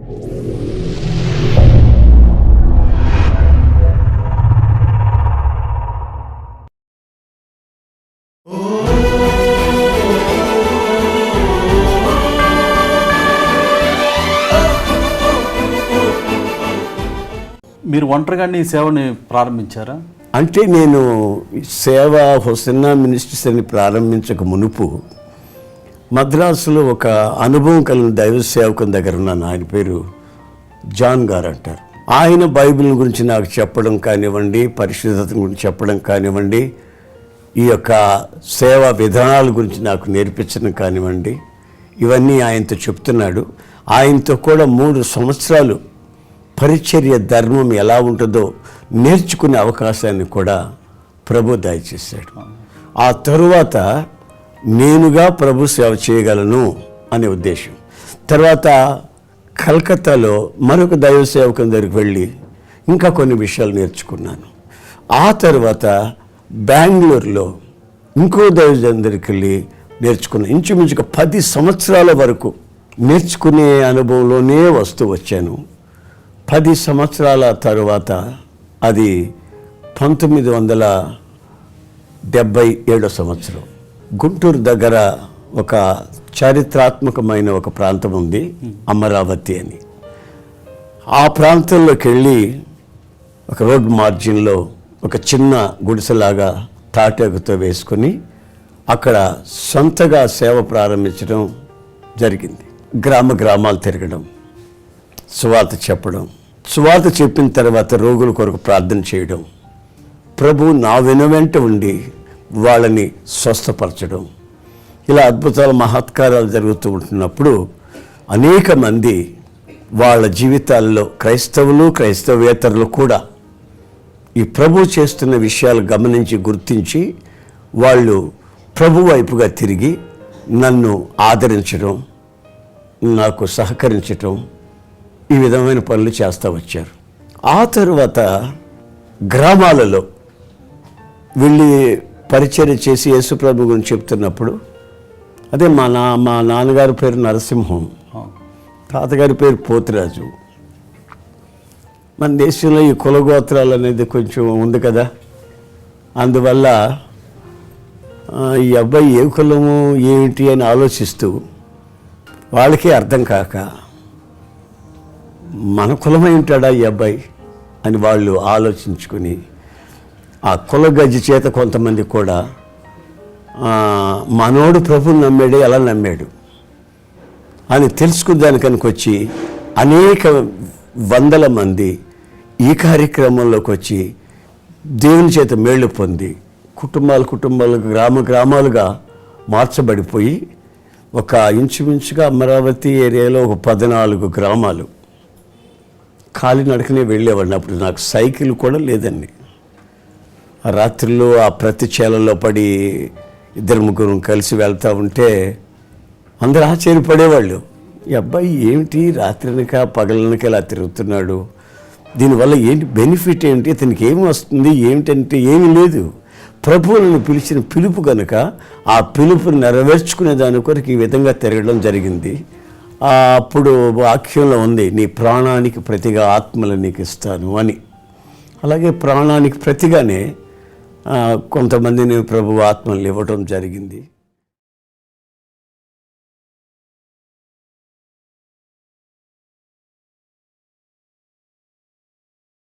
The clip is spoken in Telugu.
మీరు ఒంటరిగానే ఈ సేవని ప్రారంభించారా? అంటే నేను సేవ హొసన్నా మినిస్ట్రీస్ అని ప్రారంభించక మునుపు మద్రాసులో ఒక అనుభవం కలిగిన దైవ సేవకుని దగ్గర ఉన్నాను. ఆయన పేరు జాన్ గారు అంటారు. ఆయన బైబిల్ గురించి నాకు చెప్పడం కానివ్వండి, పరిశుద్ధత గురించి చెప్పడం కానివ్వండి, ఈ యొక్క సేవా విధానాల గురించి నాకు నేర్పించడం కానివ్వండి, ఇవన్నీ ఆయనతో చెప్తున్నాడు. ఆయనతో కూడా 3 సంవత్సరాలు పరిచర్య ధర్మం ఎలా ఉంటుందో నేర్చుకునే అవకాశాన్ని కూడా ప్రభు దయచేశాడు. ఆ తరువాత నేనుగా ప్రభు సేవ చేయగలను అనే ఉద్దేశం. తర్వాత కలకత్తాలో మరొక దైవ సేవకుని దగ్గరికి వెళ్ళి ఇంకా కొన్ని విషయాలు నేర్చుకున్నాను. ఆ తర్వాత బెంగళూరులో ఇంకో దైవజనుడి దగ్గరికి వెళ్ళి నేర్చుకున్నాను. ఇంచుమించుగా 10 సంవత్సరాల వరకు నేర్చుకునే అనుభవంలోనే వస్తూ వచ్చాను. 10 సంవత్సరాల తరువాత అది 1977 సంవత్సరం గుంటూరు దగ్గర ఒక చారిత్రాత్మకమైన ఒక ప్రాంతం ఉంది, అమరావతి అని. ఆ ప్రాంతంలోకి వెళ్ళి ఒక రోడ్ మార్జిన్లో ఒక చిన్న గుడిసెలాగా తాటాకుతో వేసుకొని అక్కడ సొంతగా సేవ ప్రారంభించడం జరిగింది. గ్రామాలు తిరగడం, సువార్త చెప్పడం, సువార్త చెప్పిన తర్వాత రోగుల కొరకు ప్రార్థన చేయడం, ప్రభు నా వెనువెంట ఉండి వాళ్ళని స్వస్థపరచడం, ఇలా అద్భుతాల మహత్కారాలు జరుగుతూ ఉంటున్నప్పుడు అనేక మంది వాళ్ళ జీవితాల్లో క్రైస్తవులు క్రైస్తవేతరులు కూడా ఈ ప్రభు చేస్తున్న విషయాలు గమనించి గుర్తించి వాళ్ళు ప్రభు వైపుగా తిరిగి నన్ను ఆదరించడం, నాకు సహకరించడం, ఈ విధమైన పనులు చేస్తూ వచ్చారు. ఆ తరువాత గ్రామాలలో వెళ్ళి పరిచర్య చేసి యేసుప్రభు గురించి చెప్తున్నప్పుడు, అదే మా నాన్నగారి పేరు నరసింహం, తాతగారి పేరు పోతురాజు. మన దేశంలో ఈ కులగోత్రాలు అనేది కొంచెం ఉంది కదా, అందువల్ల ఈ అబ్బాయి ఏ కులము ఏమిటి అని ఆలోచిస్తూ వాళ్ళకి అర్థం కాక మన కులమై ఉంటాడా ఈ అబ్బాయి అని వాళ్ళు ఆలోచించుకుని ఆ కుల గజ్జి చేత కొంతమంది కూడా మనోడు ప్రభుని నమ్మాడు, ఎలా నమ్మాడు అని తెలుసుకునేదానికనికి వచ్చి అనేక వందల మంది ఈ కార్యక్రమంలోకి వచ్చి దేవుని చేత మేళ్ళు పొంది కుటుంబాలు గ్రామాలుగా మార్చబడిపోయి ఒక ఇంచుమించుగా అమరావతి ఏరియాలో ఒక 14 గ్రామాలు కాలినడకనే వెళ్ళేవాడిని. అప్పుడు నాకు సైకిల్ కూడా లేదండి. ఆ రాత్రిలో ఆ ప్రతి చేలలో పడి 2-3 కలిసి వెళ్తూ ఉంటే అందరూ ఆశ్చర్యపడేవాళ్ళు, ఈ అబ్బాయి ఏమిటి రాత్రినక పగలనక ఇలా తిరుగుతున్నాడు, దీనివల్ల ఏంటి బెనిఫిట్ ఏంటి, అతనికి ఏమి వస్తుంది ఏమిటంటే ఏమీ లేదు. ప్రభువులను పిలిచిన పిలుపు కనుక ఆ పిలుపుని నెరవేర్చుకునే దాని కొరకు ఈ విధంగా తిరగడం జరిగింది. అప్పుడు వాక్యంలో ఉంది, నీ ప్రాణానికి ప్రతిగా ఆత్మలు నీకు ఇస్తాను అని. అలాగే ప్రాణానికి ప్రతిగానే కొంతమందిని ప్రభు ఆత్మలు ఇవ్వడం జరిగింది.